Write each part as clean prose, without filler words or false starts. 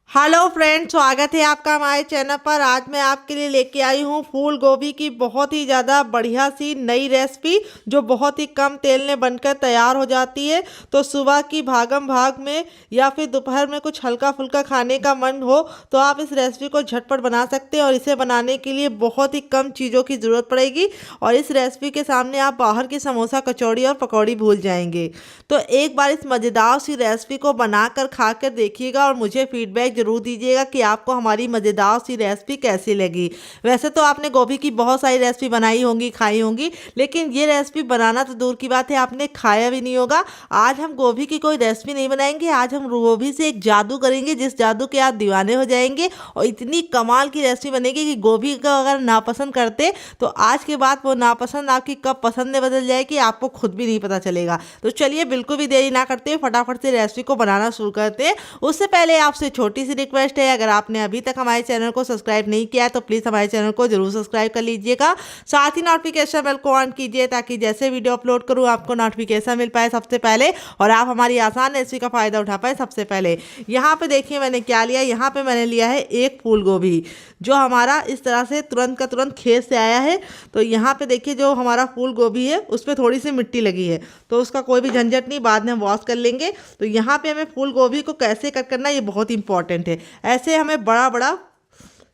Hello friends, स्वागत है आपका हमारे चैनल पर। आज मैं आपके लिए लेके आई हूँ फूल गोभी की बहुत ही ज़्यादा बढ़िया सी नई रेसिपी, जो बहुत ही कम तेल में बनकर तैयार हो जाती है। तो सुबह की भागम भाग में या फिर दोपहर में कुछ हल्का फुल्का खाने का मन हो तो आप इस रेसिपी को झटपट बना सकते हैं। और इसे बनाने के लिए बहुत ही कम चीज़ों की ज़रूरत पड़ेगी और इस रेसिपी के सामने आप बाहर की समोसा, कचौड़ी और पकौड़ी भूल जाएंगे। तो एक बार इस मज़ेदार सी रेसिपी को बनाकर खा कर देखिएगा और मुझे फीडबैक जरूर दीजिएगा कि आपको हमारी मज़ेदार सी रेसिपी कैसी लगी। वैसे तो आपने गोभी की बहुत सारी रेसिपी बनाई होंगी, खाई होंगी, लेकिन ये रेसिपी बनाना तो दूर की बात है, आपने खाया भी नहीं होगा। आज हम गोभी की कोई रेसिपी नहीं बनाएंगे, आज हम गोभी से एक जादू करेंगे जिस जादू के आप दीवाने हो जाएंगे। और इतनी कमाल की रेसिपी बनेगी कि गोभी का अगर नापसंद करते तो आज के बाद वो नापसंद आपकी कब पसंद में बदल जाएगी आपको खुद भी नहीं पता चलेगा। तो चलिए बिल्कुल भी देरी ना करते हुए फटाफट से रेसिपी को बनाना शुरू करते हैं। उससे पहले आपसे छोटी सी रिक्वेस्ट है, अगर आपने अभी तक हमारे चैनल को सब्सक्राइब नहीं किया है तो प्लीज़ हमारे चैनल को जरूर सब्सक्राइब कर लीजिएगा। साथ ही नोटिफिकेशन बेल को ऑन कीजिए ताकि जैसे वीडियो अपलोड करूँ आपको नोटिफिकेशन मिल पाए सबसे पहले और आप हमारी आसान रेसिपी का फ़ायदा उठा पाए सबसे पहले। यहाँ पे देखिए मैंने क्या लिया। यहाँ पे मैंने लिया है एक फूल गोभी, जो हमारा इस तरह से तुरंत का तुरंत खेत से आया है। तो यहाँ पे देखिए जो हमारा फूल गोभी है उस पर थोड़ी सी मिट्टी लगी है, तो उसका कोई भी झंझट नहीं, बाद में हम वॉश कर लेंगे। तो यहाँ पे हमें फूल गोभी को कैसे कट करना है ये बहुत इंपॉर्टेंट है। ऐसे हमें बड़ा बड़ा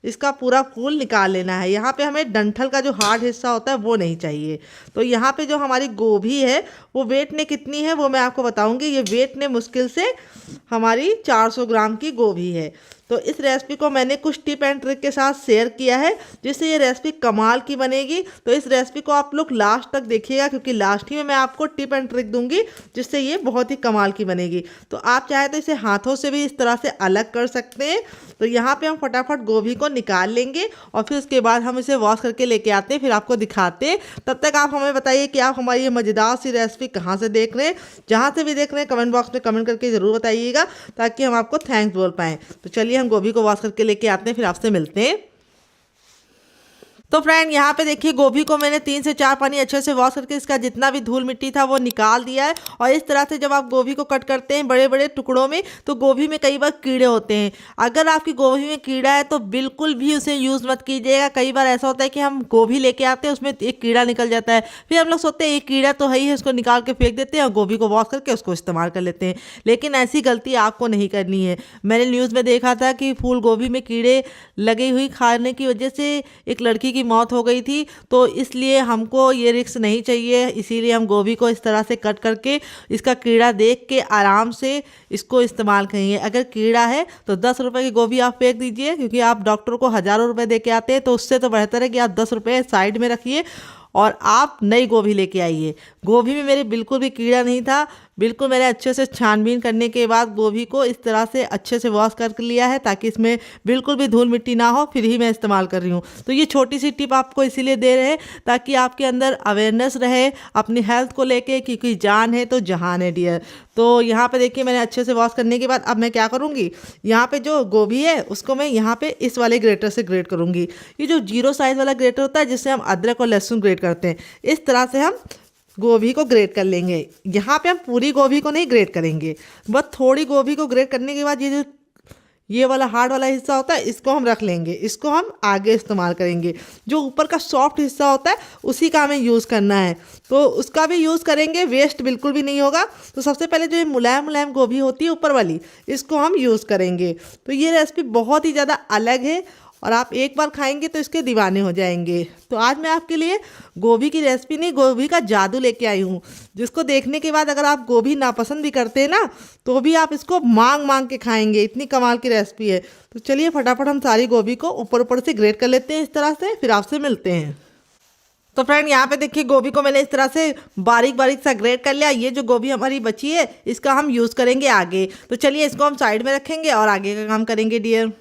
इसका पूरा फूल निकाल लेना है। यहाँ पे हमें डंठल का जो हार्ड हिस्सा होता है वो नहीं चाहिए। तो यहाँ पे जो हमारी गोभी है वो वेट ने कितनी है वो मैं आपको बताऊंगी। ये वेट ने मुश्किल से हमारी 400 ग्राम की गोभी है। तो इस रेसिपी को मैंने कुछ टिप एंड ट्रिक के साथ शेयर किया है जिससे ये रेसिपी कमाल की बनेगी। तो इस रेसिपी को आप लोग लास्ट तक देखिएगा क्योंकि लास्ट ही में मैं आपको टिप एंड ट्रिक दूंगी जिससे ये बहुत ही कमाल की बनेगी। तो आप चाहे तो इसे हाथों से भी इस तरह से अलग कर सकते हैं। तो यहाँ पे हम फटाफट गोभी को निकाल लेंगे और फिर उसके बाद हम इसे वॉश करके लेके आते हैं, फिर आपको दिखाते हैं। तब तक आप हमें बताइए कि आप हमारी ये मज़ेदार सी रेसिपी कहाँ से देख रहे हैं। जहाँ से भी देख रहे हैं कमेंट बॉक्स में कमेंट करके ज़रूर बताइएगा ताकि हम आपको थैंक्स बोल पाएँ। तो चलिए हम गोभी को वॉश करके लेके आते हैं, फिर आपसे मिलते हैं। तो फ्रेंड यहाँ पे देखिए गोभी को मैंने 3 से 4 पानी अच्छे से वॉश करके इसका जितना भी धूल मिट्टी था वो निकाल दिया है। और इस तरह से जब आप गोभी को कट करते हैं बड़े बड़े टुकड़ों में तो गोभी में कई बार कीड़े होते हैं। अगर आपकी गोभी में कीड़ा है तो बिल्कुल भी उसे यूज़ मत कीजिएगा। कई बार ऐसा होता है कि हम गोभी लेके आते हैं उसमें एक कीड़ा निकल जाता है, फिर हम लोग सोचते हैं एक कीड़ा तो है ही है, उसको निकाल के फेंक देते हैं और गोभी को वॉश करके उसको इस्तेमाल कर लेते हैं। लेकिन ऐसी गलती आपको नहीं करनी है। मैंने न्यूज़ में देखा था कि फूल गोभी में कीड़े लगे हुई खाने की वजह से एक लड़की की मौत हो गई थी। तो इसलिए हमको ये रिस्क नहीं चाहिए, इसीलिए हम गोभी को इस तरह से कट करके इसका कीड़ा देख के आराम से इसको इस्तेमाल करेंगे। अगर कीड़ा है तो 10 रुपये की गोभी आप फेंक दीजिए, क्योंकि आप डॉक्टर को हज़ारों रुपए दे के आते हैं। तो उससे तो बेहतर है कि आप 10 रुपये साइड में रखिए और आप नई गोभी लेके आइए। गोभी में मेरे बिल्कुल भी कीड़ा नहीं था। बिल्कुल मैंने अच्छे से छानबीन करने के बाद गोभी को इस तरह से अच्छे से वॉश कर लिया है ताकि इसमें बिल्कुल भी धूल मिट्टी ना हो, फिर ही मैं इस्तेमाल कर रही हूँ। तो ये छोटी सी टिप आपको इसीलिए दे रहे हैं ताकि आपके अंदर अवेयरनेस रहे अपनी हेल्थ को लेके, क्योंकि जान है तो जहान है डियर। तो यहाँ पे देखिए मैंने अच्छे से वॉश करने के बाद अब मैं क्या करूँगी, यहाँ पे जो गोभी है उसको मैं यहाँ पे इस वाले ग्रेटर से ग्रेट करूँगी। ये जो 0 साइज़ वाला ग्रेटर होता है जिससे हम अदरक और लहसुन ग्रेट करते हैं, इस तरह से हम गोभी को ग्रेट कर लेंगे। यहाँ पे हम पूरी गोभी को नहीं ग्रेट करेंगे, बस थोड़ी गोभी को ग्रेट करने के बाद ये वाला हार्ड वाला हिस्सा होता है इसको हम रख लेंगे, इसको हम आगे इस्तेमाल करेंगे। जो ऊपर का सॉफ्ट हिस्सा होता है उसी का हमें यूज़ करना है, तो उसका भी यूज़ करेंगे, वेस्ट बिल्कुल भी नहीं होगा। तो सबसे पहले जो ये मुलायम मुलायम गोभी होती है ऊपर वाली, इसको हम यूज़ करेंगे। तो ये रेसिपी बहुत ही ज़्यादा अलग है और आप एक बार खाएंगे तो इसके दीवाने हो जाएंगे। तो आज मैं आपके लिए गोभी की रेसिपी नहीं, गोभी का जादू लेके आई हूँ, जिसको देखने के बाद अगर आप गोभी नापसंद भी करते हैं ना तो भी आप इसको मांग मांग के खाएंगे, इतनी कमाल की रेसिपी है। तो चलिए फटाफट हम सारी गोभी को ऊपर ऊपर से ग्रेट कर लेते हैं इस तरह से, फिर आपसे मिलते हैं। तो फ्रेंड यहाँ पे देखिए गोभी को मैंने इस तरह से बारीक बारीक सा ग्रेट कर लिया। ये जो गोभी हमारी बची है इसका हम यूज़ करेंगे आगे। तो चलिए इसको हम साइड में रखेंगे और आगे का काम करेंगे डियर।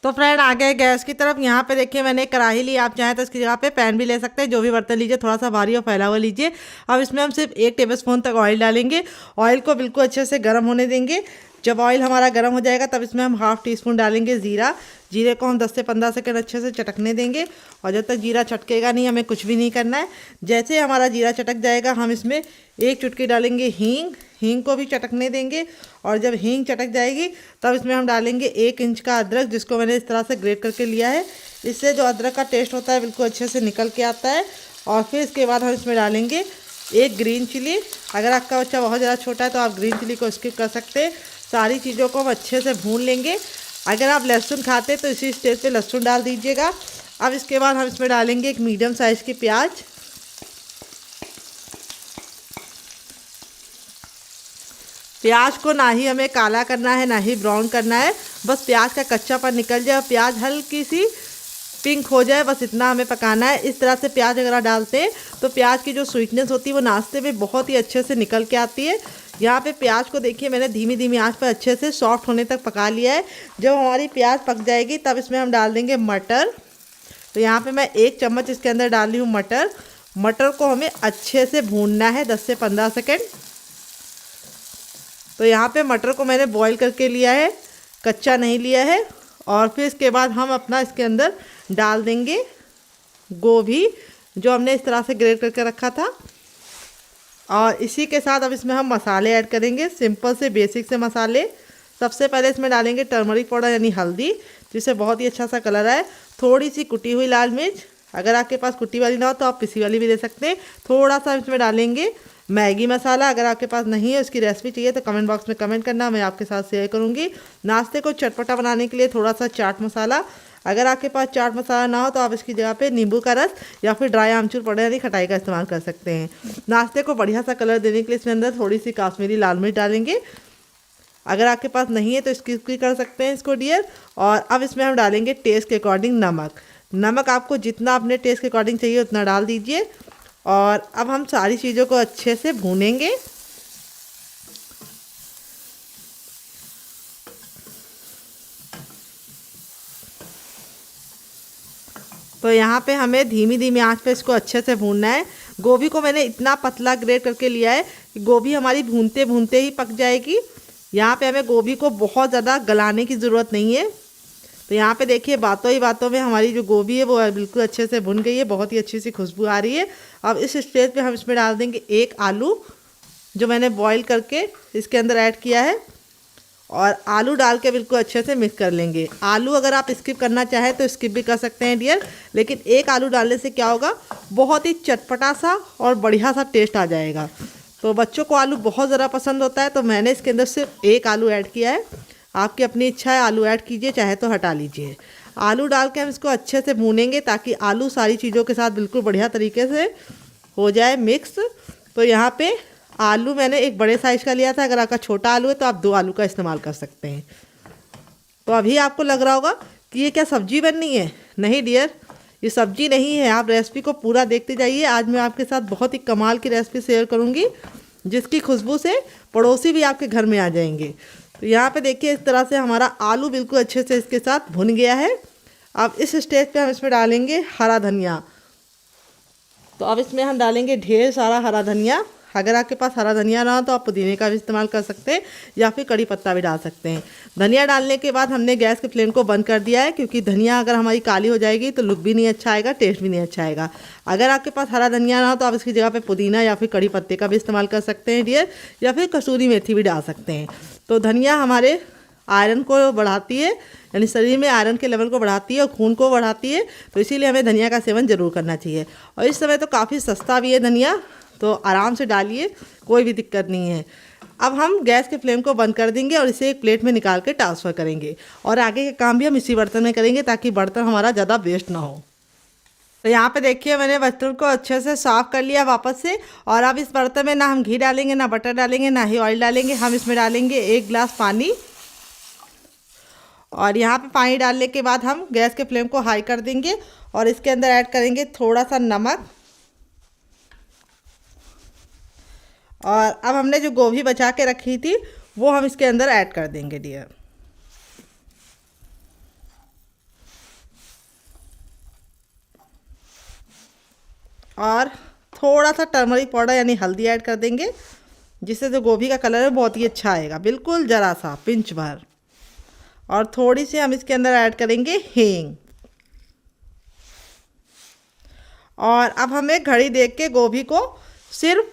तो फ्रेंड आ गए गैस की तरफ। यहाँ पे देखिए मैंने कढ़ाई ली, आप चाहें तो इसकी जगह पे पैन भी ले सकते हैं, जो भी बर्तन लीजिए थोड़ा सा भारी और फैला हुआ लीजिए। अब इसमें हम सिर्फ 1 टेबलस्पून तक ऑयल डालेंगे। ऑयल को बिल्कुल अच्छे से गर्म होने देंगे। जब ऑयल हमारा गर्म हो जाएगा तब इसमें हम हाफ़ टी स्पून डालेंगे ज़ीरा। जीरे को हम 10 से 15 सेकंड अच्छे से चटकने देंगे और जब तक जीरा चटकेगा नहीं हमें कुछ भी नहीं करना है। जैसे हमारा जीरा चटक जाएगा हम इसमें एक चुटकी डालेंगे हींग। हींग को भी चटकने देंगे और जब हींग चटक जाएगी तब इसमें हम डालेंगे 1 इंच का अदरक, जिसको मैंने इस तरह से ग्रेट करके लिया है। इससे जो अदरक का टेस्ट होता है बिल्कुल अच्छे से निकल के आता है। और फिर इसके बाद हम इसमें डालेंगे 1 ग्रीन चिली। अगर आपका बच्चा बहुत ज़्यादा छोटा है तो आप ग्रीन चिली को स्किप कर सकते हैं। सारी चीज़ों को हम अच्छे से भून लेंगे। अगर आप लहसुन खाते तो इसी स्टेज पे लहसुन डाल दीजिएगा। अब इसके बाद हम इसमें डालेंगे एक मीडियम साइज़ की प्याज। प्याज को ना ही हमें काला करना है ना ही ब्राउन करना है, बस प्याज का कच्चापन निकल जाए, प्याज हल्की सी पिंक हो जाए, बस इतना हमें पकाना है। इस तरह से प्याज अगर आप डालते हैं तो प्याज की जो स्वीटनेस होती है वो नाश्ते में बहुत ही अच्छे से निकल के आती है। यहाँ पे प्याज को देखिए मैंने धीमी धीमी आंच पर अच्छे से सॉफ्ट होने तक पका लिया है। जब हमारी प्याज पक जाएगी तब इसमें हम डाल देंगे मटर। तो यहाँ पे मैं 1 चम्मच इसके अंदर डाल रही हूँ मटर। मटर को हमें अच्छे से भूनना है 10 से 15 सेकेंड। तो यहाँ पे मटर को मैंने बॉईल करके लिया है, कच्चा नहीं लिया है। और फिर इसके बाद हम अपना इसके अंदर डाल देंगे गोभी, जो हमने इस तरह से ग्रेट करके रखा था। और इसी के साथ अब इसमें हम मसाले ऐड करेंगे, सिंपल से बेसिक से मसाले। सबसे पहले इसमें डालेंगे टर्मरिक पाउडर यानी हल्दी, जिससे बहुत ही अच्छा सा कलर आए। थोड़ी सी कुटी हुई लाल मिर्च, अगर आपके पास कुटी वाली ना हो तो आप पिसी वाली भी दे सकते हैं। थोड़ा सा इसमें डालेंगे मैगी मसाला, अगर आपके पास नहीं है उसकी रेसिपी चाहिए तो कमेंट बॉक्स में कमेंट करना, मैं आपके साथ शेयर करूंगी। नाश्ते को चटपटा बनाने के लिए थोड़ा सा चाट मसाला, अगर आपके पास चाट मसाला ना हो तो आप इसकी जगह पे नींबू का रस या फिर ड्राई आमचूर पाउडर यानी खटाई का इस्तेमाल कर सकते हैं। नाश्ते को बढ़िया सा कलर देने के लिए इसमें अंदर थोड़ी सी काश्मीरी लाल मिर्च डालेंगे, अगर आपके पास नहीं है तो स्किप भी कर सकते हैं इसको डियर। और अब इसमें हम डालेंगे टेस्ट के अकॉर्डिंग नमक। नमक आपको जितना अपने टेस्ट के अकॉर्डिंग चाहिए उतना डाल दीजिए। और अब हम सारी चीज़ों को अच्छे से भूनेंगे। तो यहाँ पे हमें धीमी धीमी आंच पे इसको अच्छे से भूनना है। गोभी को मैंने इतना पतला ग्रेट करके लिया है कि गोभी हमारी भूनते भूनते ही पक जाएगी। यहाँ पे हमें गोभी को बहुत ज़्यादा गलाने की ज़रूरत नहीं है। तो यहाँ पे देखिए बातों ही बातों में हमारी जो गोभी है वो बिल्कुल अच्छे से भुन गई है, बहुत ही अच्छी सी खुशबू आ रही है। अब इस स्टेज पे हम इसमें डाल देंगे 1 आलू, जो मैंने बॉईल करके इसके अंदर ऐड किया है। और आलू डाल के बिल्कुल अच्छे से मिक्स कर लेंगे। आलू अगर आप स्किप करना चाहें तो स्किप भी कर सकते हैं डियर, लेकिन 1 आलू डालने से क्या होगा, बहुत ही चटपटा सा और बढ़िया सा टेस्ट आ जाएगा। तो बच्चों को आलू बहुत ज़्यादा पसंद होता है, तो मैंने इसके अंदर सिर्फ 1 आलू ऐड किया है। आपकी अपनी इच्छा है, आलू ऐड कीजिए चाहे तो हटा लीजिए। आलू डाल के हम इसको अच्छे से भूनेंगे ताकि आलू सारी चीज़ों के साथ बिल्कुल बढ़िया तरीके से हो जाए मिक्स। तो यहाँ पे आलू मैंने एक बड़े साइज़ का लिया था, अगर आपका छोटा आलू है तो आप 2 आलू का इस्तेमाल कर सकते हैं। तो अभी आपको लग रहा होगा कि ये क्या सब्जी बननी है, नहीं डियर, ये सब्जी नहीं है। आप रेसिपी को पूरा देखते जाइए। आज मैं आपके साथ बहुत ही कमाल की रेसिपी शेयर करूँगी, जिसकी खुशबू से पड़ोसी भी आपके घर में आ जाएंगे। तो यहाँ पे देखिए इस तरह से हमारा आलू बिल्कुल अच्छे से इसके साथ भुन गया है। अब इस स्टेज पे हम इसमें डालेंगे हरा धनिया। तो अब इसमें हम डालेंगे ढेर सारा हरा धनिया। अगर आपके पास हरा धनिया ना हो तो आप पुदीने का भी इस्तेमाल कर सकते हैं या फिर कड़ी पत्ता भी डाल सकते हैं। धनिया डालने के बाद हमने गैस के फ्लेम को बंद कर दिया है, क्योंकि धनिया अगर हमारी काली हो जाएगी तो लुक भी नहीं अच्छा आएगा, टेस्ट भी नहीं अच्छा आएगा। अगर आपके पास हरा धनिया ना हो तो आप इसकी जगह पे पुदीना या फिर कड़ी पत्ते का भी इस्तेमाल कर सकते हैं डियर, या फिर कसूरी मेथी भी डाल सकते हैं। तो धनिया हमारे आयरन को बढ़ाती है, यानी शरीर में आयरन के लेवल को बढ़ाती है और खून को बढ़ाती है, तो इसीलिए हमें धनिया का सेवन ज़रूर करना चाहिए। और इस समय तो काफ़ी सस्ता भी है धनिया, तो आराम से डालिए, कोई भी दिक्कत नहीं है। अब हम गैस के फ्लेम को बंद कर देंगे और इसे एक प्लेट में निकाल के ट्रांसफ़र करेंगे। और आगे के काम भी हम इसी बर्तन में करेंगे ताकि बर्तन हमारा ज़्यादा वेस्ट ना हो। तो यहाँ पे देखिए मैंने बर्तन को अच्छे से साफ़ कर लिया वापस से। और अब इस बर्तन में ना हम घी डालेंगे, ना बटर डालेंगे, ना ही ऑयल डालेंगे। हम इसमें डालेंगे 1 गिलास पानी। और यहाँ पे पानी डालने के बाद हम गैस के फ्लेम को हाई कर देंगे और इसके अंदर ऐड करेंगे थोड़ा सा नमक। और अब हमने जो गोभी बचा के रखी थी वो हम इसके अंदर ऐड कर देंगे डियर। और थोड़ा सा टर्मरिक पाउडर यानी हल्दी ऐड कर देंगे, जिससे जो गोभी का कलर है बहुत ही अच्छा आएगा, बिल्कुल ज़रा सा पिंच भर। और थोड़ी सी हम इसके अंदर ऐड करेंगे हींग। और अब हमें घड़ी देख के गोभी को सिर्फ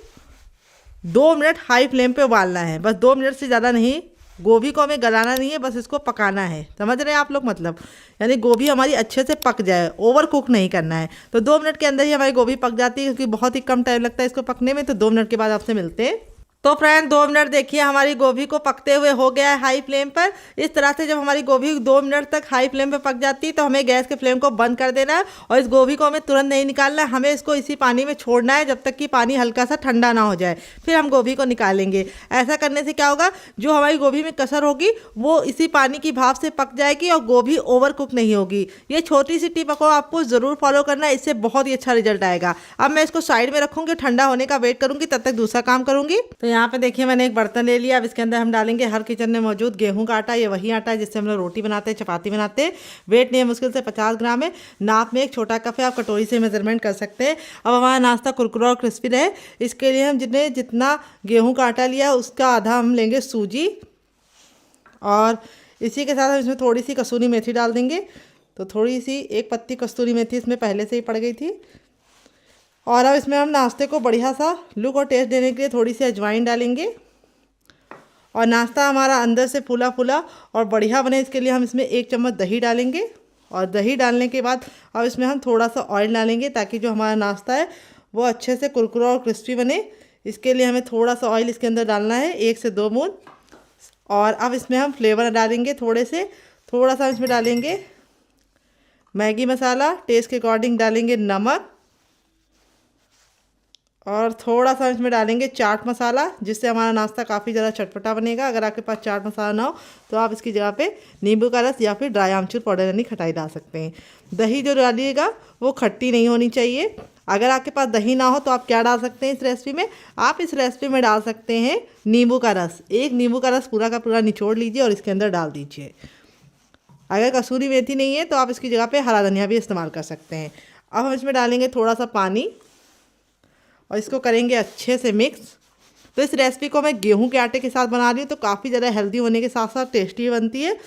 2 मिनट हाई फ्लेम पे उबालना है, बस 2 मिनट से ज़्यादा नहीं। गोभी को हमें गलाना नहीं है, बस इसको पकाना है। समझ रहे हैं आप लोग, मतलब यानी गोभी हमारी अच्छे से पक जाए, ओवर कुक नहीं करना है। तो 2 मिनट के अंदर ही हमारी गोभी पक जाती है, क्योंकि बहुत ही कम टाइम लगता है इसको पकने में। तो 2 मिनट के बाद आपसे मिलते हैं। तो फ्रेंड 2 मिनट देखिए हमारी गोभी को पकते हुए हो गया है हाई फ्लेम पर। इस तरह से जब हमारी गोभी 2 मिनट तक हाई फ्लेम पर पक जाती है तो हमें गैस के फ्लेम को बंद कर देना है। और इस गोभी को हमें तुरंत नहीं निकालना है, हमें इसको इसी पानी में छोड़ना है जब तक कि पानी हल्का सा ठंडा ना हो जाए, फिर हम गोभी को निकालेंगे। ऐसा करने से क्या होगा, जो हमारी गोभी में कसर होगी वो इसी पानी की भाप से पक जाएगी और गोभी ओवर कुक नहीं होगी। ये छोटी सी टिप को आपको ज़रूर फॉलो करना है, इससे बहुत ही अच्छा रिजल्ट आएगा। अब मैं इसको साइड में रखूँगी, ठंडा होने का वेट करूँगी, तब तक दूसरा काम करूँगी। तो यहाँ पे देखिए मैंने एक बर्तन ले लिया। अब इसके अंदर हम डालेंगे हर किचन में मौजूद गेहूं का आटा। ये वही आटा है जिससे हम लोग रोटी बनाते हैं, चपाती बनाते हैं। वेट नहीं है, मुश्किल से 50 ग्राम है। नाप में एक छोटा कप है, आप कटोरी से मेजरमेंट कर सकते हैं। अब हमारा नाश्ता कुरकुरा और क्रिस्पी रहे, इसके लिए हम जितना गेहूं का आटा लिया उसका आधा हम लेंगे सूजी। और इसी के साथ हम इसमें थोड़ी सी कसूरी मेथी डाल देंगे। तो थोड़ी सी 1 पत्ती कसूरी मेथी इसमें पहले से ही पड़ गई थी। और अब इसमें हम नाश्ते को बढ़िया सा लुक और टेस्ट देने के लिए थोड़ी सी अजवाइन डालेंगे। और नाश्ता हमारा अंदर से फूला फूला और बढ़िया बने, इसके लिए हम इसमें 1 चम्मच दही डालेंगे। और दही डालने के बाद अब इसमें हम थोड़ा सा ऑयल डालेंगे, ताकि जो हमारा नाश्ता है वो अच्छे से कुरकुरा और क्रिस्पी बने। इसके लिए हमें थोड़ा सा ऑयल इसके अंदर डालना है, 1 से 2 बूंद। और अब इसमें हम फ्लेवर डालेंगे, थोड़ा सा इसमें डालेंगे मैगी मसाला, टेस्ट के अकॉर्डिंग डालेंगे नमक। और थोड़ा सा इसमें डालेंगे चाट मसाला, जिससे हमारा नाश्ता काफ़ी ज़्यादा चटपटा बनेगा। अगर आपके पास चाट मसाला ना हो तो आप इसकी जगह पे नींबू का रस या फिर ड्राई आमचूर पाउडर यानी खटाई डाल सकते हैं। दही जो डालिएगा वो खट्टी नहीं होनी चाहिए। अगर आपके पास दही ना हो तो आप क्या डाल सकते हैं इस रेसिपी में, आप इस रेसिपी में डाल सकते हैं नींबू का रस। 1 नींबू का रस पूरा का पूरा निचोड़ लीजिए और इसके अंदर डाल दीजिए। अगर कसूरी मेथी नहीं है तो आप इसकी जगह पे हरा धनिया भी इस्तेमाल कर सकते हैं। अब हम इसमें डालेंगे थोड़ा सा पानी और इसको करेंगे अच्छे से मिक्स। तो इस रेसिपी को मैं गेहूं के आटे के साथ बना रही हूँ, तो काफ़ी ज़्यादा हेल्दी होने के साथ साथ टेस्टी बनती है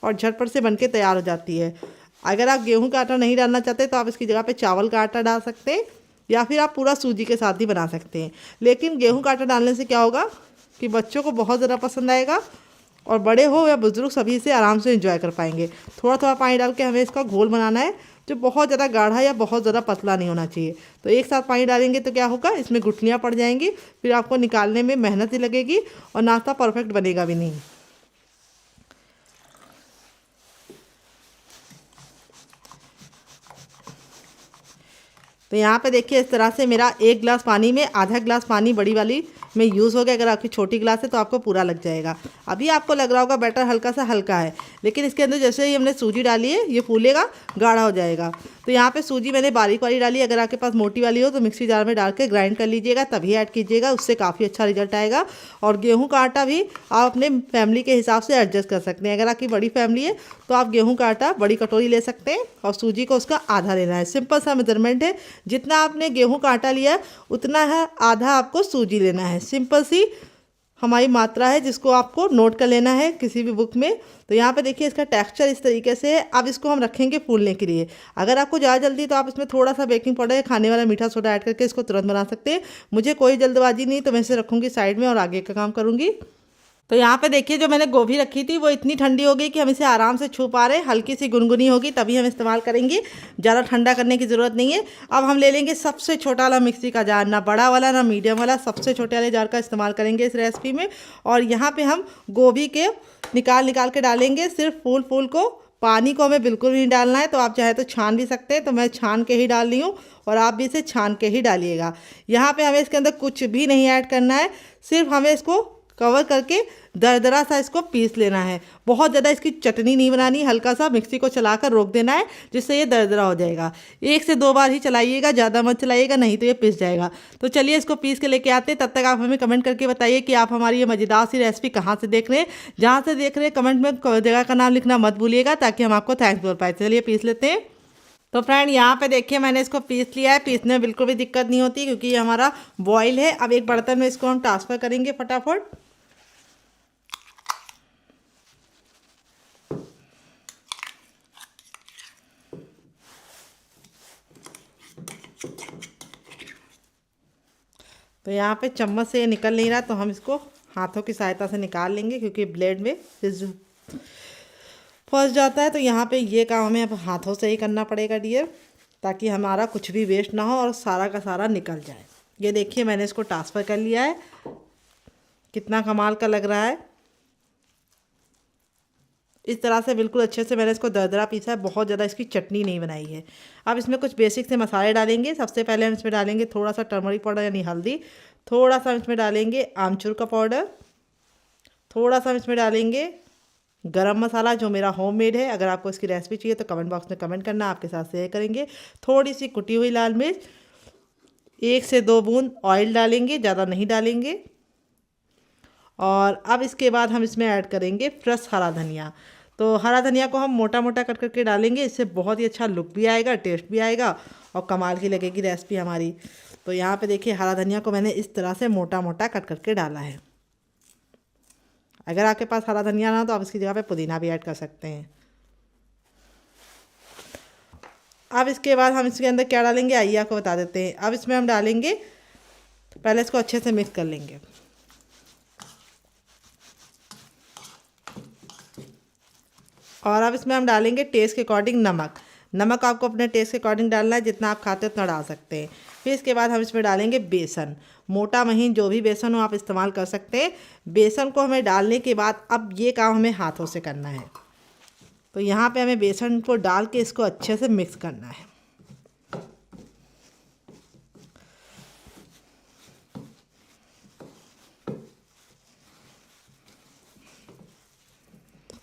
और झटपट से बनके तैयार हो जाती है। अगर आप गेहूं का आटा नहीं डालना चाहते तो आप इसकी जगह पे चावल का आटा डाल सकते हैं, या फिर आप पूरा सूजी के साथ ही बना सकते हैं। लेकिन गेहूँ का आटा डालने से क्या होगा कि बच्चों को बहुत ज़्यादा पसंद आएगा और बड़े हो या बुजुर्ग सभी से आराम से एंजॉय कर पाएंगे। थोड़ा थोड़ा पानी डाल के हमें इसका घोल बनाना है, जो बहुत ज़्यादा गाढ़ा या बहुत ज़्यादा पतला नहीं होना चाहिए। तो एक साथ पानी डालेंगे तो क्या होगा, इसमें गुठलियाँ पड़ जाएंगी, फिर आपको निकालने में मेहनत ही लगेगी और नाश्ता परफेक्ट बनेगा भी नहीं। तो यहाँ पे देखिए इस तरह से मेरा 1 गिलास पानी में आधा गिलास पानी बड़ी वाली में यूज़ हो गया। अगर आपकी छोटी गिलास है तो आपको पूरा लग जाएगा। अभी आपको लग रहा होगा बैटर हल्का सा हल्का है, लेकिन इसके अंदर जैसे ही हमने सूजी डाली है ये फूलेगा, गाढ़ा हो जाएगा। तो यहाँ पे सूजी मैंने बारीक वाली डाली। अगर आपके पास मोटी वाली हो तो मिक्सी जार में डाल के ग्राइंड कर लीजिएगा, तभी ऐड कीजिएगा, उससे काफ़ी अच्छा रिजल्ट आएगा। और गेहूँ का आटा भी आप अपने फैमिली के हिसाब से एडजस्ट कर सकते हैं। अगर आपकी बड़ी फैमिली है तो आप गेहूँ का आटा बड़ी कटोरी ले सकते हैं और सूजी को उसका आधा लेना है। सिंपल सा मेजरमेंट है, जितना आपने गेहूं का आटा लिया है उतना है आधा आपको सूजी लेना है। सिंपल सी हमारी मात्रा है, जिसको आपको नोट कर लेना है किसी भी बुक में। तो यहाँ पे देखिए इसका टेक्सचर इस तरीके से है। अब इसको हम रखेंगे फूलने के लिए। अगर आपको ज़्यादा जल्दी तो आप इसमें थोड़ा सा बेकिंग पाउडर या खाने वाला मीठा सोडा ऐड करके इसको तुरंत बना सकते हैं। मुझे कोई जल्दबाजी नहीं, तो मैं इसे रखूँगी साइड में और आगे का काम करूँगी। तो यहाँ पे देखिए जो मैंने गोभी रखी थी वो इतनी ठंडी हो गई कि हम इसे आराम से छू पा रहे हैं। हल्की सी गुनगुनी होगी तभी हम इस्तेमाल करेंगे, ज़्यादा ठंडा करने की ज़रूरत नहीं है। अब हम ले लेंगे सबसे छोटा वाला मिक्सी का जार, ना बड़ा वाला ना मीडियम वाला, सबसे छोटे वाले जार का इस्तेमाल करेंगे इस रेसिपी में। और यहाँ पर हम गोभी के निकाल के डालेंगे, सिर्फ फूल को। पानी को हमें बिल्कुल नहीं डालना है, तो आप चाहे तो छान भी सकते हैं, तो मैं छान के ही डाल रही हूँ और आप भी इसे छान के ही डालिएगा। यहाँ पे हमें इसके अंदर कुछ भी नहीं ऐड करना है, सिर्फ हमें इसको कवर करके दरदरा सा इसको पीस लेना है। बहुत ज़्यादा इसकी चटनी नहीं बनानी, हल्का सा मिक्सी को चलाकर रोक देना है, जिससे ये दरदरा हो जाएगा। 1 से 2 बार ही चलाइएगा, ज़्यादा मत चलाइएगा, नहीं तो ये पिस जाएगा। तो चलिए इसको पीस के लेके आते हैं। तब तक आप हमें कमेंट करके बताइए कि आप हमारी ये मज़ेदार सी रेसिपी कहाँ से देख रहे हैं। जहाँ से देख रहे हैं कमेंट में जगह का नाम लिखना मत भूलिएगा, ताकि हम आपको थैंक्स बोल पाए। चलिए पीस लेते हैं। तो फ्रेंड यहाँ पे देखिए मैंने इसको पीस लिया है। पीसने में बिल्कुल भी दिक्कत नहीं होती क्योंकि ये हमारा बॉईल है। अब एक बर्तन में इसको हम ट्रांसफ़र करेंगे फटाफट। तो यहाँ पे चम्मच से ये निकल नहीं रहा तो हम इसको हाथों की सहायता से निकाल लेंगे क्योंकि ब्लेड में फंस जाता है। तो यहाँ पे ये काम हमें अब हाथों से ही करना पड़ेगा डियर, ताकि हमारा कुछ भी वेस्ट ना हो और सारा का सारा निकल जाए। ये देखिए मैंने इसको ट्रांसफ़र कर लिया है। कितना कमाल का लग रहा है। इस तरह से बिल्कुल अच्छे से मैंने इसको दरदरा पीसा है, बहुत ज़्यादा इसकी चटनी नहीं बनाई है। अब इसमें कुछ बेसिक से मसाले डालेंगे। सबसे पहले हम इसमें डालेंगे थोड़ा सा टर्मरिक पाउडर यानी हल्दी, थोड़ा सा इसमें डालेंगे आमचूर का पाउडर, थोड़ा सा इसमें डालेंगे गरम मसाला जो मेरा होममेड है। अगर आपको इसकी रेसिपी चाहिए तो कमेंट बॉक्स में कमेंट करना, आपके साथ शेयर करेंगे। थोड़ी सी कुटी हुई लाल मिर्च, 1 से 2 बूंद ऑयल डालेंगे, ज़्यादा नहीं डालेंगे। और अब इसके बाद हम इसमें ऐड करेंगे फ्रेश हरा धनिया। तो हरा धनिया को हम मोटा मोटा कट करके डालेंगे, इससे बहुत ही अच्छा लुक भी आएगा, टेस्ट भी आएगा और कमाल की लगेगी रेसिपी हमारी। तो यहाँ पे देखिए हरा धनिया को मैंने इस तरह से मोटा मोटा कट करके डाला है। अगर आपके पास हरा धनिया ना हो तो आप इसकी जगह पे पुदीना भी ऐड कर सकते हैं। अब इसके बाद हम इसके अंदर क्या डालेंगे आइए आपको बता देते हैं। अब इसमें हम डालेंगे, पहले इसको अच्छे से मिक्स कर लेंगे। और अब इसमें हम डालेंगे टेस्ट के अकॉर्डिंग नमक। नमक आपको अपने टेस्ट के अकॉर्डिंग डालना है, जितना आप खाते हो उतना डाल सकते हैं। फिर इसके बाद हम इसमें डालेंगे बेसन, मोटा महीन जो भी बेसन हो आप इस्तेमाल कर सकते हैं। बेसन को हमें डालने के बाद अब ये काम हमें हाथों से करना है। तो यहाँ पे हमें बेसन को डाल के इसको अच्छे से मिक्स करना है।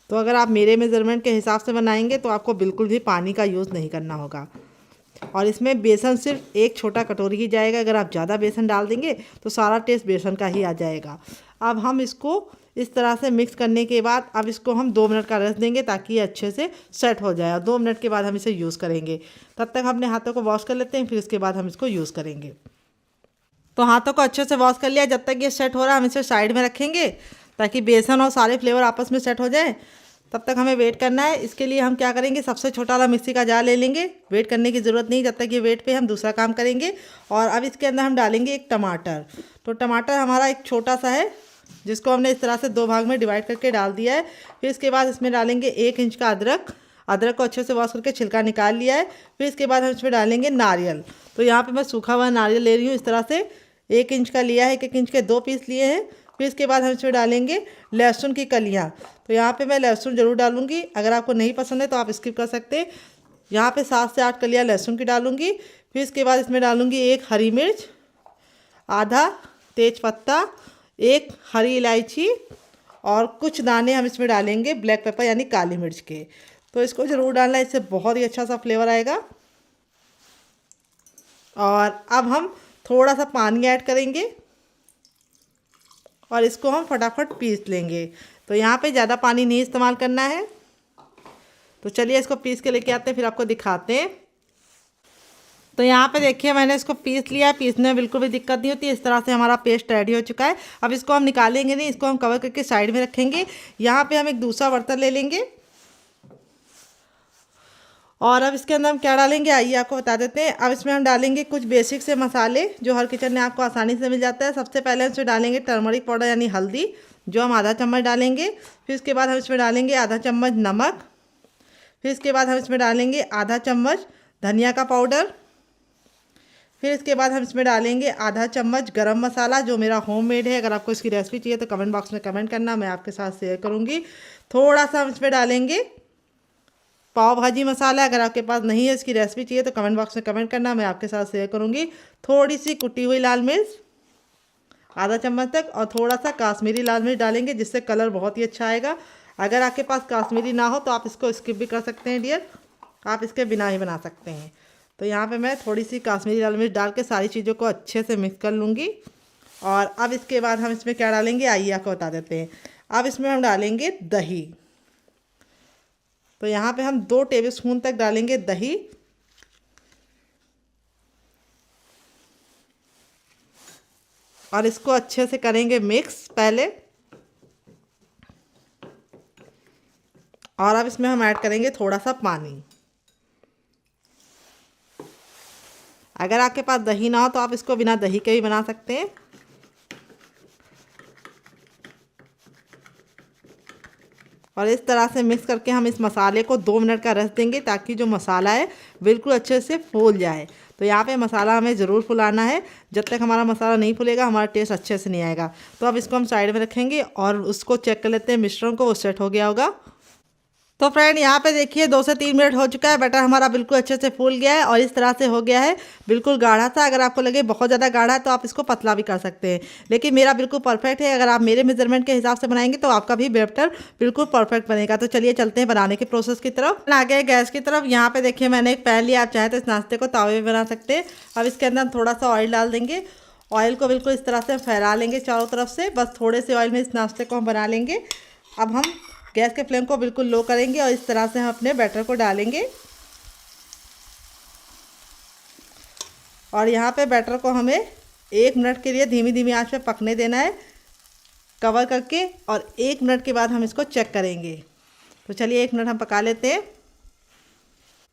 तो अगर आप मेरे मेज़रमेंट के हिसाब से बनाएंगे तो आपको बिल्कुल भी पानी का यूज़ नहीं करना होगा। और इसमें बेसन सिर्फ एक छोटा कटोरी ही जाएगा। अगर आप ज़्यादा बेसन डाल देंगे तो सारा टेस्ट बेसन का ही आ जाएगा। अब हम इसको इस तरह से मिक्स करने के बाद अब इसको हम 2 मिनट का रेस्ट देंगे ताकि ये अच्छे से सेट हो जाए। और 2 मिनट के बाद हम इसे यूज़ करेंगे। तब तक हम अपने हाथों को वॉश कर लेते हैं, फिर इसके बाद हम इसको यूज़ करेंगे। तो हाथों को अच्छे से वॉश कर लिया। जब तक ये सेट हो रहा है हम इसे साइड में रखेंगे ताकि बेसन और सारे फ्लेवर आपस में सेट हो जाए। तब तक हमें वेट करना है। इसके लिए हम क्या करेंगे, सबसे छोटा वाला मिक्सी का जार ले लेंगे। वेट करने की ज़रूरत नहीं, जब तक ये वेट पे हम दूसरा काम करेंगे। और अब इसके अंदर हम डालेंगे एक टमाटर। तो टमाटर हमारा एक छोटा सा है जिसको हमने इस तरह से 2 भाग में डिवाइड करके डाल दिया है। फिर इसके बाद इसमें डालेंगे 1 इंच का अदरक। अदरक को अच्छे से वॉश करके छिलका निकाल लिया है। फिर इसके बाद हम इसमें डालेंगे नारियल। तो यहाँ पर मैं सूखा हुआ नारियल ले रही हूँ, इस तरह से 1 इंच का लिया है, 1 इंच के 2 पीस लिए हैं। फिर इसके बाद हम इसमें डालेंगे लहसुन की कलियाँ। तो यहाँ पे मैं लहसुन ज़रूर डालूँगी, अगर आपको नहीं पसंद है तो आप स्किप कर सकते हैं। यहाँ पे 7 से 8 कलियाँ लहसुन की डालूँगी। फिर इसके बाद इसमें डालूँगी 1 हरी मिर्च, आधा तेज पत्ता, 1 हरी इलायची और कुछ दाने हम इसमें डालेंगे ब्लैक पेपर यानी काली मिर्च के। तो इसको ज़रूर डालना है, इससे बहुत ही अच्छा सा फ्लेवर आएगा। और अब हम थोड़ा सा पानी ऐड करेंगे और इसको हम फटाफट पीस लेंगे। तो यहाँ पे ज़्यादा पानी नहीं इस्तेमाल करना है। तो चलिए इसको पीस के लेके आते हैं, फिर आपको दिखाते हैं। तो यहाँ पे देखिए मैंने इसको पीस लिया है। पीसने में बिल्कुल भी दिक्कत नहीं होती। इस तरह से हमारा पेस्ट रेडी हो चुका है। अब इसको हम निकालेंगे नहीं, इसको हम कवर करके साइड में रखेंगे। यहाँ पे हम एक दूसरा बर्तन ले लेंगे और अब इसके अंदर हम क्या डालेंगे आइए आपको बता देते हैं। अब इसमें हम डालेंगे कुछ बेसिक से मसाले जो हर किचन में आपको आसानी से मिल जाता है। सबसे पहले हम इसमें डालेंगे टर्मरिक पाउडर यानी हल्दी, जो हम आधा चम्मच डालेंगे। फिर इसके बाद हम इसमें डालेंगे आधा चम्मच नमक। फिर इसके बाद हम इसमें डालेंगे आधा चम्मच धनिया का पाउडर। फिर इसके बाद हम इसमें डालेंगे आधा चम्मच गरम मसाला जो मेरा होममेड है। अगर आपको इसकी रेसिपी चाहिए तो कमेंट बॉक्स में कमेंट करना, मैं आपके साथ शेयर करूँगी। थोड़ा सा हम इसमें डालेंगे पाव भाजी मसाला। अगर आपके पास नहीं है, इसकी रेसिपी चाहिए तो कमेंट बॉक्स में कमेंट करना, मैं आपके साथ शेयर करूँगी। थोड़ी सी कुटी हुई लाल मिर्च आधा चम्मच तक और थोड़ा सा काश्मीरी लाल मिर्च डालेंगे, जिससे कलर बहुत ही अच्छा आएगा। अगर आपके पास काश्मीरी ना हो तो आप इसको स्किप भी कर सकते हैं डियर, आप इसके बिना ही बना सकते हैं। तो यहाँ पे मैं थोड़ी सी काश्मीरी लाल मिर्च डाल के सारी चीज़ों को अच्छे से मिक्स कर लूँगी। और अब इसके बाद हम इसमें क्या डालेंगे आइए आपको बता देते हैं। अब इसमें हम डालेंगे दही। तो यहाँ पे हम 2 टेबलस्पून तक डालेंगे दही। और इसको अच्छे से करेंगे मिक्स पहले। और अब इसमें हम ऐड करेंगे थोड़ा सा पानी। अगर आपके पास दही ना हो तो आप इसको बिना दही के भी बना सकते हैं। और इस तरह से मिक्स करके हम इस मसाले को 2 मिनट का रेस्ट देंगे ताकि जो मसाला है बिल्कुल अच्छे से फूल जाए। तो यहाँ पे मसाला हमें ज़रूर फुलाना है। जब तक हमारा मसाला नहीं फूलेगा हमारा टेस्ट अच्छे से नहीं आएगा। तो अब इसको हम साइड में रखेंगे और उसको चेक कर लेते हैं मिश्रण को, वो सेट हो गया होगा। तो फ्रेंड यहाँ पे देखिए 2 से 3 मिनट हो चुका है। बैटर हमारा बिल्कुल अच्छे से फूल गया है और इस तरह से हो गया है बिल्कुल गाढ़ा सा। अगर आपको लगे बहुत ज़्यादा गाढ़ा है तो आप इसको पतला भी कर सकते हैं, लेकिन मेरा बिल्कुल परफेक्ट है। अगर आप मेरे मेजरमेंट के हिसाब से बनाएंगे तो आपका भी बैटर बिल्कुल परफेक्ट बनेगा। तो चलिए चलते हैं बनाने के प्रोसेस की तरफ। आ गए गैस की तरफ। यहाँ पे देखिए मैंने एक पैन लिया, आप चाहें तो इस नाश्ते को तावे में बना सकते हैं। अब इसके अंदर थोड़ा सा ऑयल डाल देंगे। ऑयल को बिल्कुल इस तरह से फैला लेंगे चारों तरफ से। बस थोड़े से ऑयल में इस नाश्ते को हम बना लेंगे। अब हम गैस के फ्लेम को बिल्कुल लो करेंगे और इस तरह से हम अपने बैटर को डालेंगे। और यहाँ पे बैटर को हमें 1 मिनट के लिए धीमी धीमी आंच पे पकने देना है कवर करके। और 1 मिनट के बाद हम इसको चेक करेंगे। तो चलिए 1 मिनट हम पका लेते हैं।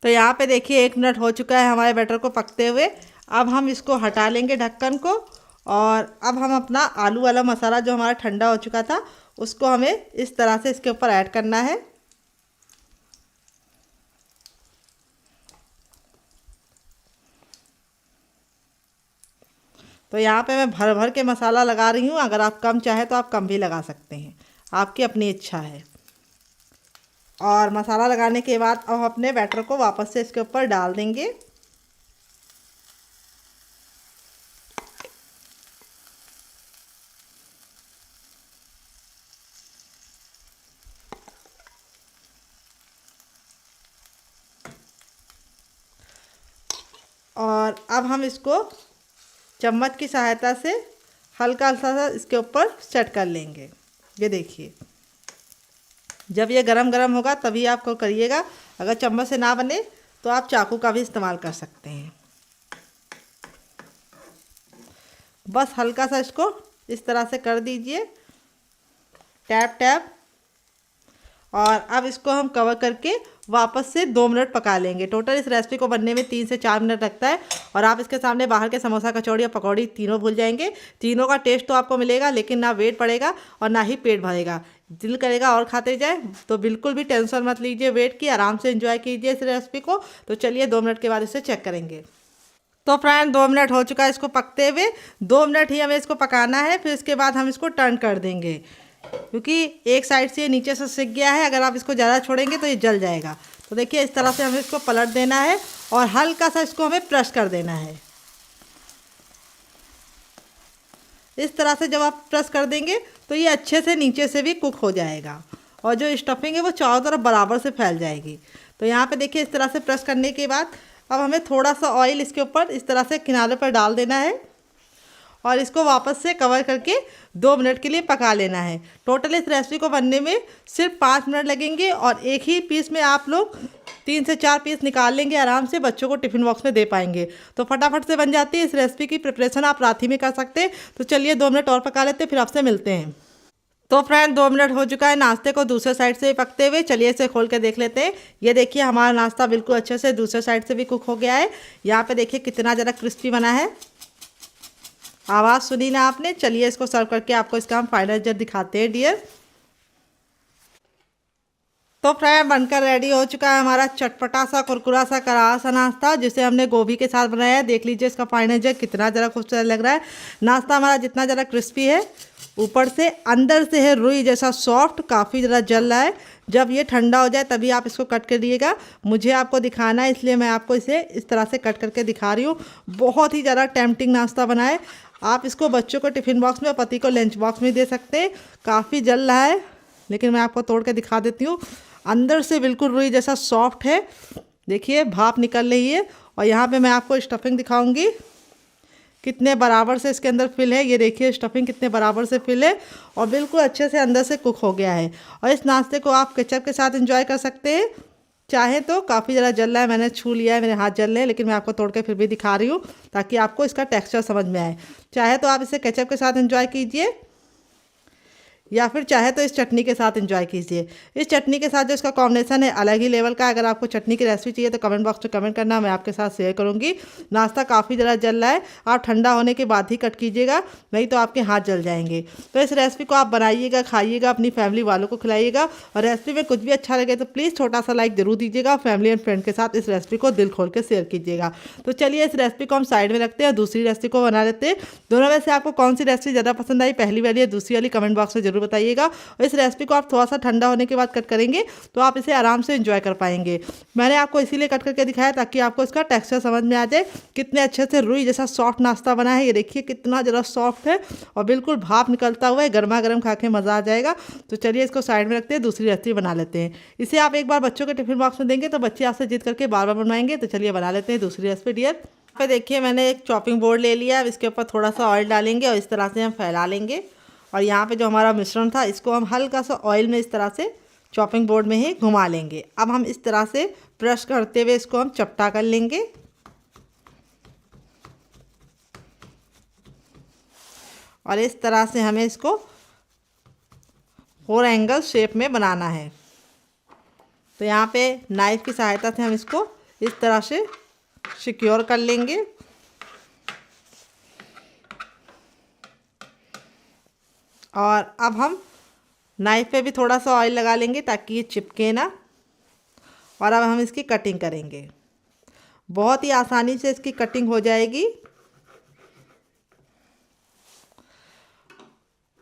तो यहाँ पे देखिए 1 मिनट हो चुका है हमारे बैटर को पकते हुए। अब हम इसको हटा लेंगे ढक्कन को। और अब हम अपना आलू वाला मसाला जो हमारा ठंडा हो चुका था उसको हमें इस तरह से इसके ऊपर ऐड करना है। तो यहाँ पे मैं भर भर के मसाला लगा रही हूँ। अगर आप कम चाहे तो आप कम भी लगा सकते हैं, आपकी अपनी इच्छा है। और मसाला लगाने के बाद अब अपने बैटर को वापस से इसके ऊपर डाल देंगे। और अब हम इसको चम्मच की सहायता से हल्का सा इसके ऊपर सेट कर लेंगे। ये देखिए जब ये गरम गरम होगा तभी आपको करिएगा। अगर चम्मच से ना बने तो आप चाकू का भी इस्तेमाल कर सकते हैं। बस हल्का सा इसको इस तरह से कर दीजिए, टैप टैप। और अब इसको हम कवर करके वापस से 2 मिनट पका लेंगे। टोटल इस रेसिपी को बनने में 3 से 4 मिनट लगता है। और आप इसके सामने बाहर के समोसा, कचौड़ी और पकौड़ी तीनों भूल जाएंगे। तीनों का टेस्ट तो आपको मिलेगा, लेकिन ना वेट बढ़ेगा और ना ही पेट भरेगा। दिल करेगा और खाते जाए। तो बिल्कुल भी टेंशन मत लीजिए वेट की, आराम से एंजॉय कीजिए इस रेसिपी को। तो चलिए 2 मिनट के बाद इसे चेक करेंगे। तो फ्रेंड 2 मिनट हो चुका है इसको पकते हुए। 2 मिनट ही हमें इसको पकाना है, फिर इसके बाद हम इसको टर्न कर देंगे, क्योंकि एक साइड से ये नीचे से सिक गया है। अगर आप इसको ज़्यादा छोड़ेंगे तो ये जल जाएगा। तो देखिए इस तरह से हमें इसको पलट देना है और हल्का सा इसको हमें प्रेस कर देना है। इस तरह से जब आप प्रेस कर देंगे तो ये अच्छे से नीचे से भी कुक हो जाएगा और जो स्टफिंग है वो चारों तरफ बराबर से फैल जाएगी। तो यहाँ पे देखिए इस तरह से प्रेस करने के बाद अब हमें थोड़ा सा ऑयल इसके ऊपर इस तरह से किनारे पर डाल देना है और इसको वापस से कवर करके 2 मिनट के लिए पका लेना है। टोटल इस रेसिपी को बनने में सिर्फ 5 मिनट लगेंगे और एक ही पीस में आप लोग 3 से 4 पीस निकाल लेंगे आराम से, बच्चों को टिफ़िन बॉक्स में दे पाएंगे। तो फटाफट से बन जाती है। इस रेसिपी की प्रिपरेशन आप रात ही में कर सकते हैं। तो चलिए 2 मिनट और पका लेते हैं, फिर आपसे मिलते हैं। तो फ्रेंड 2 मिनट हो चुका है नाश्ते को दूसरे साइड से पकते हुए। चलिए इसे खोल के देख लेते हैं। ये देखिए हमारा नाश्ता बिल्कुल अच्छे से दूसरे साइड से भी कुक हो गया है। यहाँ पे देखिए कितना ज़्यादा क्रिस्पी बना है। आवाज़ सुनी ना आपने। चलिए इसको सर्व करके आपको इसका हम फाइनल रिजल्ट दिखाते हैं डियर। तो फ्रेंड बनकर रेडी हो चुका है हमारा चटपटा सा कुरकुरा सा करारा सा नाश्ता, जिसे हमने गोभी के साथ बनाया है। देख लीजिए इसका फाइनल रिजल्ट कितना ज़रा खूबसूरत लग रहा है। नाश्ता हमारा जितना ज़रा क्रिस्पी है, ऊपर से अंदर से है रुई जैसा सॉफ्ट, काफ़ी ज़रा जल रहा है। जब ये ठंडा हो जाए तभी आप इसको कट कर दिएगा। मुझे आपको दिखाना है इसलिए मैं आपको इसे इस तरह से कट करके दिखा रही हूँ। बहुत ही ज़्यादा टेम्पटिंग नाश्ता बना है। आप इसको बच्चों को टिफ़िन बॉक्स में, पति को लंच बॉक्स में दे सकते हैं। काफ़ी जल रहा है लेकिन मैं आपको तोड़ के दिखा देती हूँ। अंदर से बिल्कुल रुई जैसा सॉफ्ट है। देखिए भाप निकल रही है। और यहाँ पे मैं आपको स्टफिंग दिखाऊंगी कितने बराबर से इसके अंदर फिल है। ये देखिए स्टफिंग कितने बराबर से फिल है और बिल्कुल अच्छे से अंदर से कुक हो गया है। और इस नाश्ते को आप केचप के साथ एंजॉय कर सकते हैं। चाहे तो काफ़ी ज़्यादा जल रहा है, मैंने छू लिया है, मेरे हाथ जल रहे हैं, लेकिन मैं आपको तोड़ के फिर भी दिखा रही हूँ ताकि आपको इसका टेक्सचर समझ में आए। चाहे तो आप इसे केचप के साथ एंजॉय कीजिए या फिर चाहे तो इस चटनी के साथ एंजॉय कीजिए। इस चटनी के साथ जो इसका कॉम्बिनेशन है अलग ही लेवल का है। अगर आपको चटनी की रेसिपी चाहिए तो कमेंट बॉक्स में कमेंट करना, मैं आपके साथ शेयर करूंगी। नाश्ता काफ़ी ज़्यादा जल रहा है, आप ठंडा होने के बाद ही कट कीजिएगा, नहीं तो आपके हाथ जल जाएंगे। तो इस रेसिपी को आप बनाइएगा, खाइएगा, अपनी फैमिली वालों को खिलाइएगा। और रेसिपी में कुछ भी अच्छा लगे तो प्लीज़ छोटा सा लाइक जरूर दीजिएगा। फैमिली एंड फ्रेंड के साथ इस रेसिपी को दिल खोल के शेयर कीजिएगा। तो चलिए इस रेसिपी को हम साइड में रखते हैं और दूसरी रेसिपी को बना लेते हैं। दोनों में से आपको कौन सी रेसिपी ज़्यादा पसंद आई, पहली वाली या दूसरी वाली, कमेंट बॉक्स में जरूर बताइएगा। और इस रेसिपी को आप थोड़ा सा ठंडा होने के बाद कट करेंगे तो आप इसे आराम से एंजॉय कर पाएंगे। मैंने आपको इसीलिए कट करके दिखाया ताकि आपको इसका टेक्सचर समझ में आ जाए। कितने अच्छे से रुई जैसा सॉफ्ट नाश्ता बना है, ये देखिए कितना ज़रा सॉफ्ट है और बिल्कुल भाप निकलता हुआ है। गर्मा गर्म खा के मज़ा आ जाएगा। तो चलिए इसको साइड में रखते हैं, दूसरी रेसिपी बना लेते हैं। इसे आप एक बार बच्चों के टिफिन बॉक्स में देंगे तो बच्चे आपसे जिद करके बार बार बनवाएंगे। तो चलिए बना लेते हैं दूसरी रेसिपी डियर। पे देखिए मैंने एक चॉपिंग बोर्ड ले लिया, अब इसके ऊपर थोड़ा सा ऑयल डालेंगे और इस तरह से हम फैला लेंगे। और यहाँ पे जो हमारा मिश्रण था इसको हम हल्का सा ऑयल में इस तरह से चॉपिंग बोर्ड में ही घुमा लेंगे। अब हम इस तरह से प्रेस करते हुए इसको हम चपटा कर लेंगे और इस तरह से हमें इसको 4 एंगल शेप में बनाना है। तो यहाँ पे नाइफ की सहायता से हम इसको इस तरह से सिक्योर कर लेंगे। और अब हम नाइफ पे भी थोड़ा सा ऑयल लगा लेंगे ताकि ये चिपके ना। और अब हम इसकी कटिंग करेंगे, बहुत ही आसानी से इसकी कटिंग हो जाएगी।